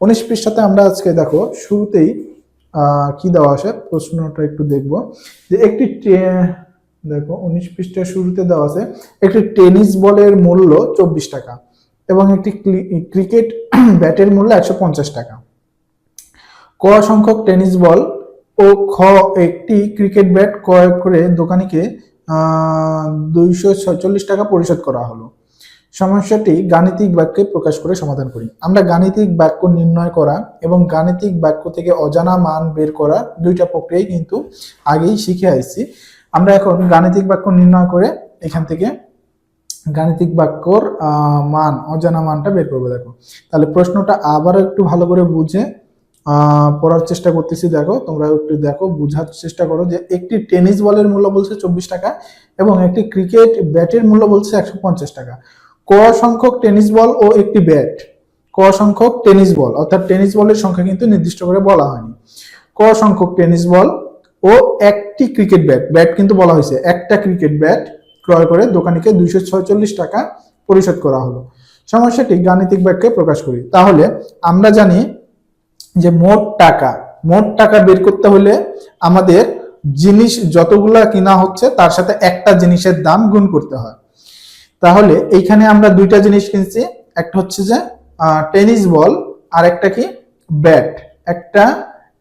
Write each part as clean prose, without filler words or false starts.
19 পৃষ্ঠাতে আমরা আজকে দেখো শুরুতেই কি দেওয়া আছে প্রশ্নটা একটু দেখব যে একটি দেখো 19 পৃষ্ঠার শুরুতে দেওয়া আছে একটি টেনিস বলের মূল্য 24 টাকা এবং একটি ক্রিকেট ব্যাটের মূল্য 150 টাকা। ক সংখ্যক টেনিস বল ও খ একটি ক্রিকেট ব্যাট ক্রয় করে দোকানিকে 246 টাকা পরিশোধ করা হলো। সমস্যাটি গাণিতিক বাক্যে প্রকাশ করে সমাধান করি। আমরা গাণিতিক বাক্য নির্ণয় করা এবং গাণিতিক বাক্য থেকে অজানা মান বের করা দুইটা প্রক্রিয়াই কিন্তু আগেই শিখে আসছি। আমরা এখন গাণিতিক বাক্য নির্ণয় করে এখান থেকে গাণিতিক বাক্যর মান অজানা মানটা বের করবো। দেখো তাহলে প্রশ্নটা আবার একটু ভালো করে বুঝে পড়ার চেষ্টা করতেছি। দেখো তোমরা একটু দেখো, বুঝার চেষ্টা করো যে একটি টেনিস বলের মূল্য বলছে 24 টাকা এবং একটি ক্রিকেট ব্যাটের মূল্য বলছে 150 টাকা। ক সংখ্যক টেনিস বল ও একটি ব্যাট, ক সংখ্যক টেনিস বল অর্থাৎ টেনিস বলের সংখ্যা কিন্তু নির্দিষ্ট করে বলা হয়নি। ক সংখ্যক টেনিস বল ও একটি ক্রিকেট ব্যাট, ব্যাট কিন্তু বলা হয়েছে, একটা ক্রিকেট ব্যাট ক্রয় করে দোকানিকে 246 টাকা পরিশোধ করা হলো। সমস্যাটি গাণিতিক বাক্যে প্রকাশ করি। তাহলে আমরা জানি যে মোট টাকা বের করতে হলে আমাদের জিনিস যতগুলা কিনা হচ্ছে তার সাথে একটা জিনিসের দাম গুণ করতে হয়। তাহলে এইখানে আমরা দুইটা জিনিস কিনছি, একটা হচ্ছে যে টেনিস বল আর একটা কি ব্যাট।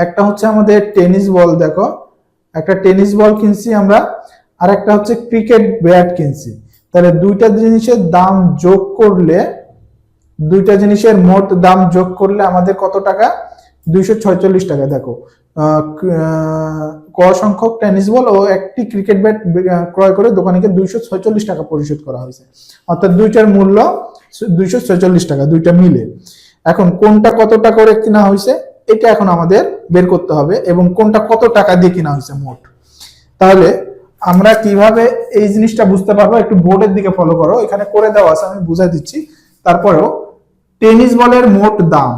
একটা হচ্ছে আমাদের টেনিস বল, দেখো একটা টেনিস বল কিনছি আমরা, আর একটা হচ্ছে ক্রিকেট ব্যাট কিনছি। তাহলে দুইটা জিনিসের দাম যোগ করলে, দুইটা জিনিসের মোট দাম যোগ করলে আমাদের কত টাকা? 246 টাকা। দেখো ক সংখ্যক টেনিস বল ও একটি ক্রিকেট ব্যাট ক্রয় করে দোকানিকে 246 টাকা পরিশোধ করা হয়েছে, অর্থাৎ দুইটার মূল্য 246 টাকা, দুইটা মিলে। এখন কোনটা কত টাকা করে কিনা হয়েছে এটা এখন আমাদের বের করতে হবে, এবং কোনটা কত টাকা দিয়ে কিনা হয়েছে মোট। তাহলে আমরা কিভাবে এই জিনিসটা বুঝতে পারবো, একটু বোর্ডের দিকে ফলো করো, এখানে করে দেওয়া আছে, আমি বুঝাই দিচ্ছি। তারপরেও টেনিস বলের মোট দাম,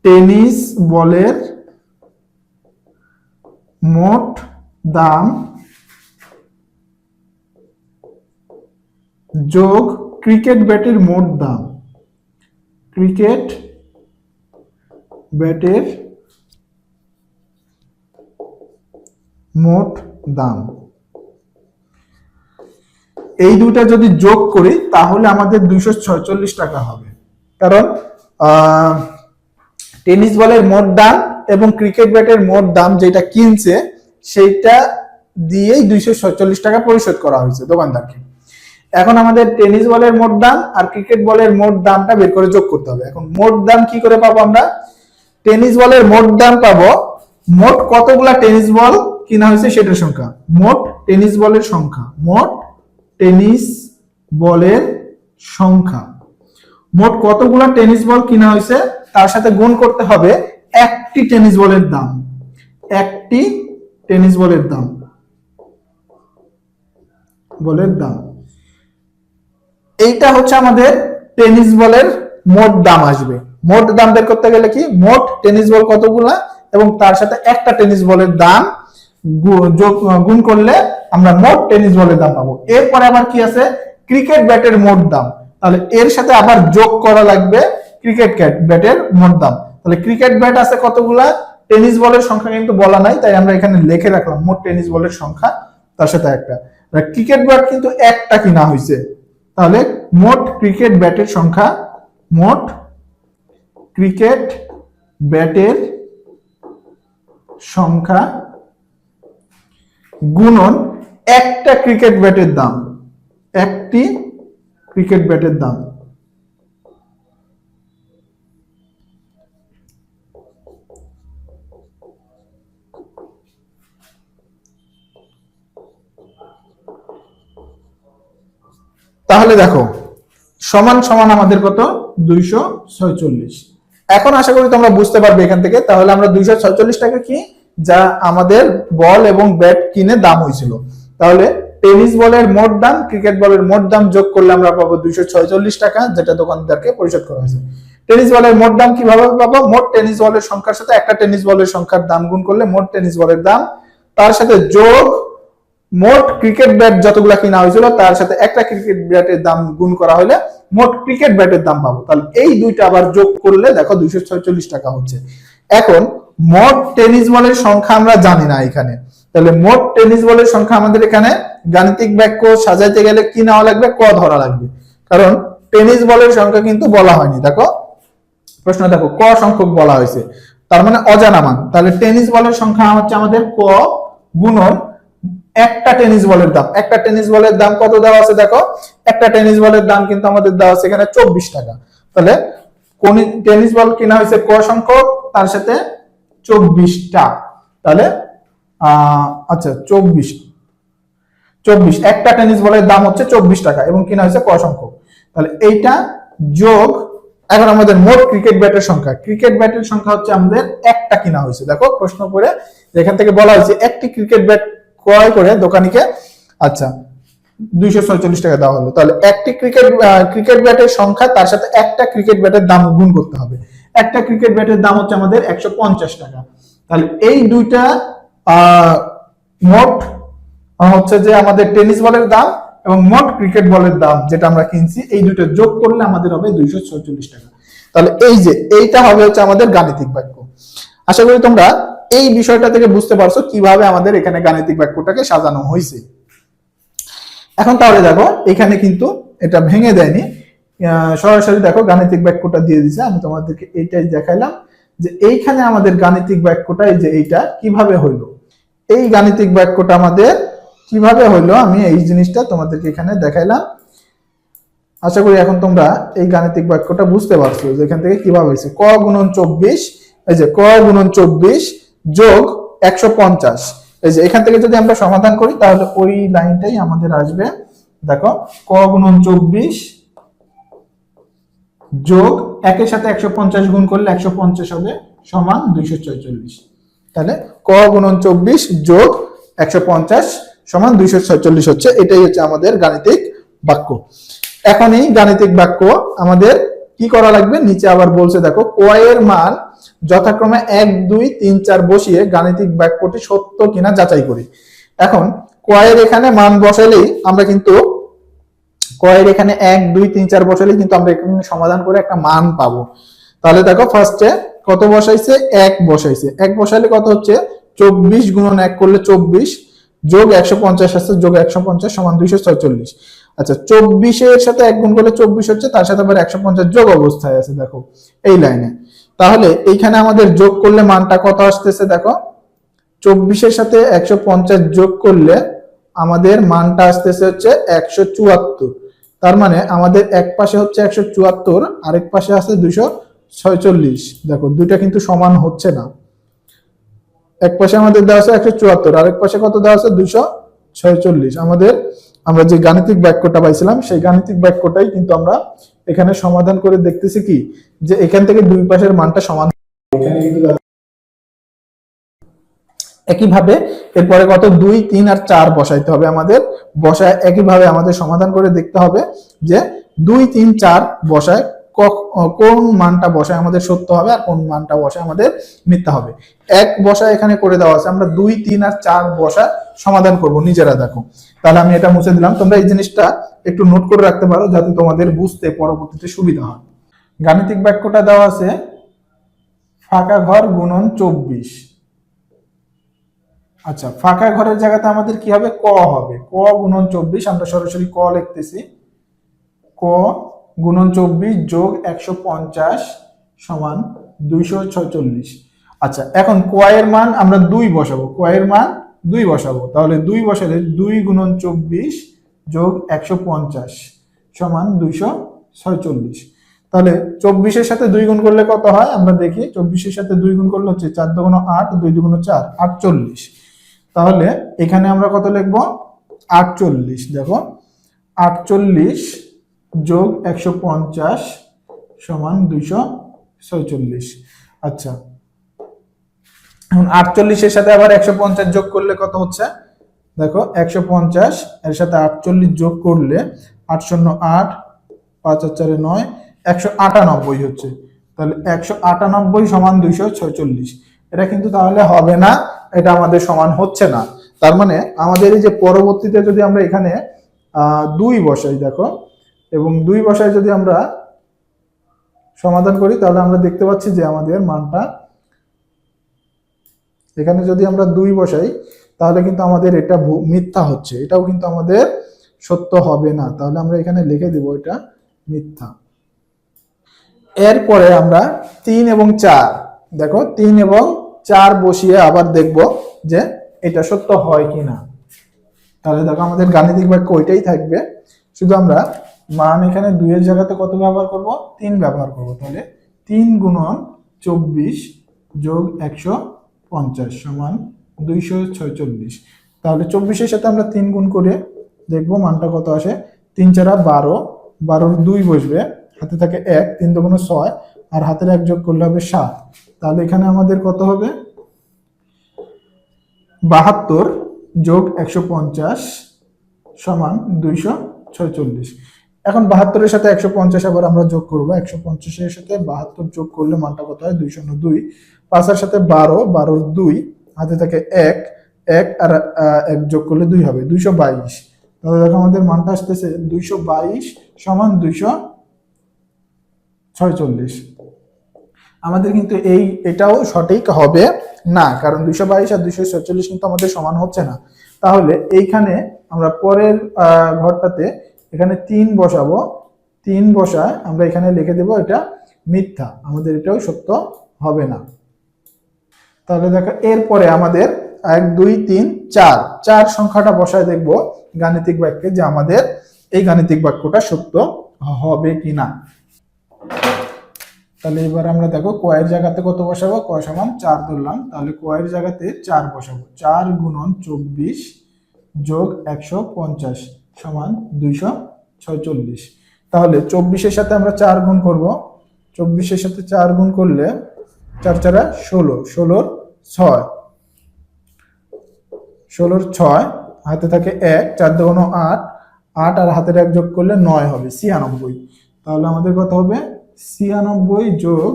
টেনিস বলের মোট দাম যোগ ক্রিকেট ব্যাটের মোট দাম, ক্রিকেট ব্যাটের মোট দাম, এই দুটা যদি যোগ করি তাহলে আমাদের 246 টাকা হবে। কারণ টেনিস বলের মোট দাম এবং ক্রিকেট ব্যাটের মোট দাম যেটা কিনছে সেইটা দিয়েই 246 টাকা পরিশোধ করা হয়েছে দোকানদারকে। এখন আমাদের টেনিস বলের মোট দাম আর ক্রিকেট বলের মোট দামটা বের করে যোগ করতে হবে। এখন মোট দাম কি করে পাবো আমরা? টেনিস বলের মোট দাম পাবো মোট কতগুলা টেনিস বল কিনা হয়েছে সেটার সংখ্যা, মোট টেনিস বলের সংখ্যা, মোট টেনিস বলের সংখ্যা, মোট কতগুলা টেনিস বল কিনা হয়েছে তার সাথে গুণ করতে হবে একটি টেনিস বলের দাম, একটি টেনিস বলের দাম, এইটা হচ্ছে আমাদের টেনিস বলের মোট দাম আসবে। মোট দাম বের করতে গেলে কি, মোট টেনিস বল কতগুলা এবং তার সাথে একটা টেনিস বলের দাম গুণ করলে আমরা মোট টেনিস বলের দাম পাবো। এরপরে আবার কি আছে, ক্রিকেট ব্যাটের মোট দাম, তাহলে এর সাথে আবার যোগ করা লাগবে ক্রিকেট ব্যাটের মোট দাম। তাহলে ক্রিকেট ব্যাট আছে কতগুলা, টেনিস বলের সংখ্যা কিন্তু বলা নাই, তাই আমরা এখানে লিখে রাখলাম মোট টেনিস বলের সংখ্যা তার সাথে একটা। ক্রিকেট ব্যাট কিন্তু একটা কিনা হয়েছে, তাহলে মোট ক্রিকেট ব্যাটের সংখ্যা, মোট ক্রিকেট ব্যাটের সংখ্যা গুণন একটা ক্রিকেট ব্যাটের দাম, একটি ক্রিকেট ব্যাটের দাম। তাহলে দেখো সমান সমান আমাদের কত, 246। এখন আশা করি তোমরা বুঝতে পারবে এখান থেকে। তাহলে আমরা 246 টাকা কি, যা আমাদের বল এবং ব্যাট কিনে দাম হয়েছিল। তাহলে টেনিস বলের মোট দাম, ক্রিকেট বলের মোট দাম যোগ করলে আমরা পাবো 246 টাকা, যেটা দোকানদারকে পরিশোধ করা হয়েছে। টেনিস বলের মোট দাম কিভাবে পাবো, মোট টেনিস বলের সংখ্যার সাথে একটা টেনিস বলের সংখ্যার দাম গুণ করলে মোট টেনিস বলের দাম, তার সাথে যোগ মোট ক্রিকেট ব্যাট যতগুলা কিনা হয়েছিল তার সাথে একটা ক্রিকেট ব্যাটের দাম গুণ করা হলে মোট ক্রিকেট ব্যাটের দাম পাবো। তাহলে এই দুইটা আবার যোগ করলে দেখো 246 টাকা হচ্ছে। এখন মোট টেনিস বলের সংখ্যা আমরা জানি না এখানে, তাহলে মোট টেনিস বলের সংখ্যা আমাদের এখানে গাণিতিক বাক্য সাজাইতে গেলে কি নেওয়া লাগবে, ক ধরা লাগবে, কারণ টেনিস বলের সংখ্যা কিন্তু বলা হয়নি। দেখো প্রশ্ন দেখো ক সংখ্যক বলা হয়েছে, তার মানে অজানা মান। তাহলে টেনিস বলের সংখ্যা হচ্ছে আমাদের ক গুণন একটা টেনিস বলের দাম। একটা টেনিস বলের দাম কত দেওয়া আছে দেখো, একটা টেনিস বলের দাম কিন্তু আমাদের দেওয়া আছে এখানে 24 টাকা। তাহলে কোন টেনিস বল কিনা হয়েছে ক সংখ্যক, তার সাথে 24টা, তাহলে আচ্ছা 24 একটা টেনিস বলের দাম হচ্ছে 24 টাকা এবং কিনা হয়েছে ক সংখ্যক। তাহলে এইটা যোগ এখন আমাদের মোট ক্রিকেট ব্যাটের সংখ্যা, ক্রিকেট ব্যাটের সংখ্যা হচ্ছে আমাদের একটা কিনা হয়েছে। দেখো প্রশ্ন করে এখান থেকে বলা হয়েছে একটি ক্রিকেট ব্যাট ক্রয় করে দোকানিকে আচ্ছা 246 টাকা দেওয়া হলো। তাহলে একটি ক্রিকেট ব্যাটের সংখ্যা তার সাথে একটা ক্রিকেট ব্যাটের দাম গুণ করতে হবে। একটা ক্রিকেট ব্যাটের দাম হচ্ছে আমাদের 150 টাকা। তাহলে এই দুইটা মোট হচ্ছে যে আমাদের টেনিস বলের দাম এবং মোট ক্রিকেট বলের দাম যেটা আমরা কিনছি, এই দুটো যোগ করলে আমাদের হবে 246 টাকা। তাহলে এই যে এইটা হবে হচ্ছে আমাদের গাণিতিক বাক্য। আশা করি তোমরা এই বিষয়টা থেকে বুঝতে পারছো কিভাবে আমাদের এখানে গাণিতিক বাক্যটাকে সাজানো হয়েছে। এখন তাহলে দেখো এখানে কিন্তু এটা ভেঙে দেয়নি, সরাসরি দেখো গাণিতিক বাক্যটা দিয়ে দিছে। আমি তোমাদেরকে এইটাই দেখাইলাম যে এইখানে আমাদের গাণিতিক বাক্যটা এই যে এইটা কিভাবে হইলো, এই গাণিতিক বাক্যটা আমাদের কিভাবে হইলো আমি এই জিনিসটা তোমাদেরকে এখানে দেখাইলাম। আশা করি এখন তোমরা এই গাণিতিক বাক্যটা বুঝতে পারছো যে এখান থেকে কিভাবে হয়েছে। ক গুণন 24, এই যে ক গুণন 24 যোগ 150, এই যে এখান থেকে যদি আমরা সমাধান করি তাহলে ওই লাইনটাই আমাদের আসবে। দেখো ক গুণন 24 যোগ একের সাথে 150 গুণ করলে 150 হবে সমান 246। তাহলে ক গুণন 24 যোগ 150 সমান 246 হচ্ছে, এটাই হচ্ছে আমাদের গাণিতিক বাক্য। এখন এই গাণিতিক বাক্য আমাদের কি করা লাগবে, নিচে আবার বলছে দেখো ক এর মান যথাক্রমে 1 2 3 4 বসিয়ে গাণিতিক বাক্যটি সত্য কিনা যাচাই করি। এখন ক এর এখানে মান বসাইলেই আমরা কিন্তু ক এর এখানে 1 2 3 4 বসাইলেই কিন্তু আমরা এখানে সমাধান করে একটা মান পাবো। তাহলে দেখো ফার্স্টে কত বসাইছে, 1 বসাইছে, 1 বসাইলে কত হচ্ছে 24 গুণন 1 করলে 24 যোগ 150 আছে, যোগ 150 সমান 246। আচ্ছা 24 এর সাথে 1 গুণ করলে 24 হচ্ছে, তার সাথে আবার 150 যোগ অবস্থায় আছে দেখো এই লাইনে। তাহলে এইখানে আমাদের যোগ করলে মানটা কত আসতেছে দেখো, 24 এর সাথে 150 যোগ করলে আমাদের মানটা আসতেছে হচ্ছে 174। তার মানে আমাদের এক পাশে হচ্ছে 174, আরেক পাশে আছে 246। দেখো দুইটা কিন্তু সমান হচ্ছে না, এক পাশে আমাদের দেওয়া আছে 174, আরেক পাশে কত দেওয়া আছে 246। আমরা যে গাণিতিক বাক্যটা পাইছিলাম সেই গাণিতিক বাক্যটাই কিন্তু আমরা এখানে সমাধান করে দেখতেছি কি যে এখান থেকে দুই পাশের মানটা সমান। একইভাবে এরপরে কত 2 3 আর 4 বসাইতে হবে আমাদের, বসায় একইভাবে আমাদের সমাধান করে দেখতে হবে যে 2 3 4 বসায় কোন মানটা বসায় আমাদের সত্য হবে আর কোন মানটা বসায় আমাদের মিথ্যা হবে। এক বসায় এখানে করে দেওয়া আছে, আমরা 2 3 আর 4 বসা সমাধান করব নিজেরা। দেখো তাহলে আমি এটা মুছে দিলাম, তোমরা এই জিনিসটা একটু নোট করে রাখতে পারো যাতে তোমাদের বুঝতে পরবর্তীতে সুবিধা হয়। গাণিতিক বাক্যটা দেওয়া আছে ফাঁকা ঘর গুণন 24। আচ্ছা ফাঁকা ঘরের জায়গাতে আমাদের কি হবে, ক হবে, ক গুণন 24, আমরা সরাসরি ক লিখতেছি, ক গুণন 24 যোগ 150 সমান 246। আচ্ছা এখন ক এর মান আমরা 2 বসাবো, ক এর মান 2 বসাবো, তাহলে 2 বসালে 2 গুণন 24 যোগ 150 সমান 246। তাহলে 24 এর সাথে 2 গুণ করলে কত হয় আমরা দেখি, 24 এর সাথে 2 গুণ করলে হচ্ছে 4 দুগুণ 8, 2 দুগুণ 4, 48। তাহলে এখানে আমরা কত লিখবো 48। দেখো 48 যোগ 150 সমান 246। আচ্ছা এখন 48 এর সাথে আবার 150 যোগ করলে কত হচ্ছে, দেখো 150 এর সাথে 48 যোগ করলে 8 শূন্য 8, 5 আর 4 9, 198 হচ্ছে। তাহলে 198 সমান 246, এটা কিন্তু তাহলে হবে না, এটা আমাদের সমান হচ্ছে না। তার মানে আমাদের এই যে পরবর্তীতে যদি আমরা এখানে 2 বসাই, দেখো এবং 2 বসায় যদি আমরা সমাধান করি তাহলে আমরা দেখতে পাচ্ছি যে আমাদের মানটা এখানে যদি আমরা 2 বসাই তাহলে কিন্তু আমাদের এটা মিথ্যা হচ্ছে, এটাও কিন্তু আমাদের সত্য হবে না। তাহলে আমরা এখানে লিখে দিব এটা মিথ্যা। এরপরে আমরা 3 এবং 4, দেখো 3 এবং 4 বসিয়ে আবার দেখব যে এটা সত্য হয় কিনা। তাহলে দেখো আমাদের গাণিতিক বাক্য ওইটাই থাকবে, শুধু আমরা মান এখানে 2 এর জায়গাতে কত ব্যবহার করব, 3 ব্যবহার করব। তাহলে 3 গুণন 24 যোগ 150 সমান 246। তাহলে 24 এর সাথে আমরা 3 গুণ করে দেখব মানটা কত আসে। 3 4 12, 12 2 বসবে, হাতে থাকে 1, 3 দুগুণ 6 আর হাতের 1 যোগ করলে হবে 7। তাহলে এখানে আমাদের কত হবে, 72 যোগ 150 সমান 246। এখন 72 এর সাথে 150 আবার আমরা যোগ করব, 150 এর সাথে 72 যোগ করলে মানটা কত হয় 202। 5 এর সাথে 12, 12 2, হাতে থাকে 1, 1 আর 1 যোগ করলে 2 হবে 222। তাহলে দেখো আমাদের মানটা আসতেছে 222 সমান 246। আমাদের কিন্তু এটাও সঠিক হবে না, কারণ 222 আর 246 কিন্তু আমাদের সমান হচ্ছে না। তাহলে এইখানে আমরা পরের ঘরটাতে এখানে 3 বসাবো, 3 বসায় আমরা এখানে লিখে দেব এটা মিথ্যা, আমাদের এটাও সত্য হবে না। তাহলে দেখো এরপরে আমাদের 1 2 3 4, 4 সংখ্যাটা বসায় দেখব গাণিতিক বাক্যে যে আমাদের এই গাণিতিক বাক্যটা সত্য হবে কিনা। তাহলে এবার আমরা দেখো কয়ের জায়গাতে কত বসাবো, ক সমান 4 ধরলাম, তাহলে কয়ের জায়গাতে 4 বসাবো। 4 গুণন 24 যোগ 150 সমান 246। তাহলে 24 এর সাথে আমরা 4 গুণ করব, 24 এর সাথে 4 গুণ করলে 4 4 16, 16 6, 16 6, হাতে থাকে 1, 4 দুগুণ 8, 8 আর হাতের 1 যোগ করলে 9 হবে 96। তাহলে আমাদের কত হবে 96 যোগ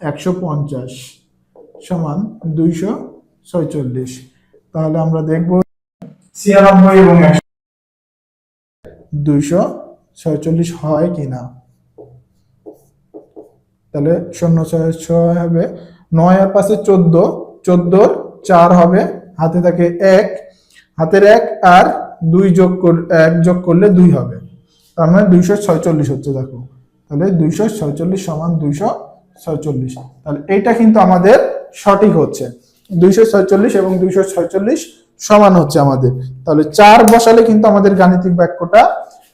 150 সমান 246। তাহলে আমরা দেখব 96 এবং 246 হয় কিনা। তাহলে 0 6 6 হবে, 9 আর 5 14, 14 4 হবে, হাতে থাকে 1, হাতের 1 আর 2 যোগ 1 যোগ করলে 2 হবে, তার মানে 246 হচ্ছে। দেখো তাহলে 246 সমান 246। তাহলে এইটা কিন্তু আমাদের সঠিক হচ্ছে, 246 এবং 246 সমান হচ্ছে আমাদের। তাহলে 4 বসালে কিন্তু আমাদের গাণিতিক বাক্যটা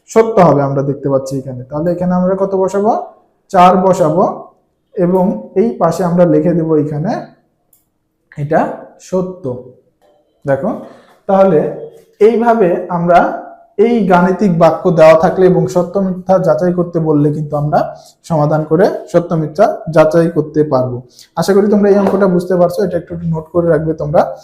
সত্য হবে, আমরা দেখতে পাচ্ছি এখানে। তাহলে এখানে আমরা কত বসাবো, 4 বসাবো এবং এই পাশে আমরা লিখে দেব এখানে এটা সত্য। দেখো তাহলে এইভাবে আমরা এই গাণিতিক বাক্য দেওয়া থাকলে এবং সত্য মিথ্যা যাচাই করতে বললে কিন্তু আমরা সমাধান করে সত্য মিথ্যা যাচাই করতে পারবো। আশা করি তোমরা এই অঙ্কটা বুঝতে পারছো, এটা একটু নোট করে রাখবে তোমরা।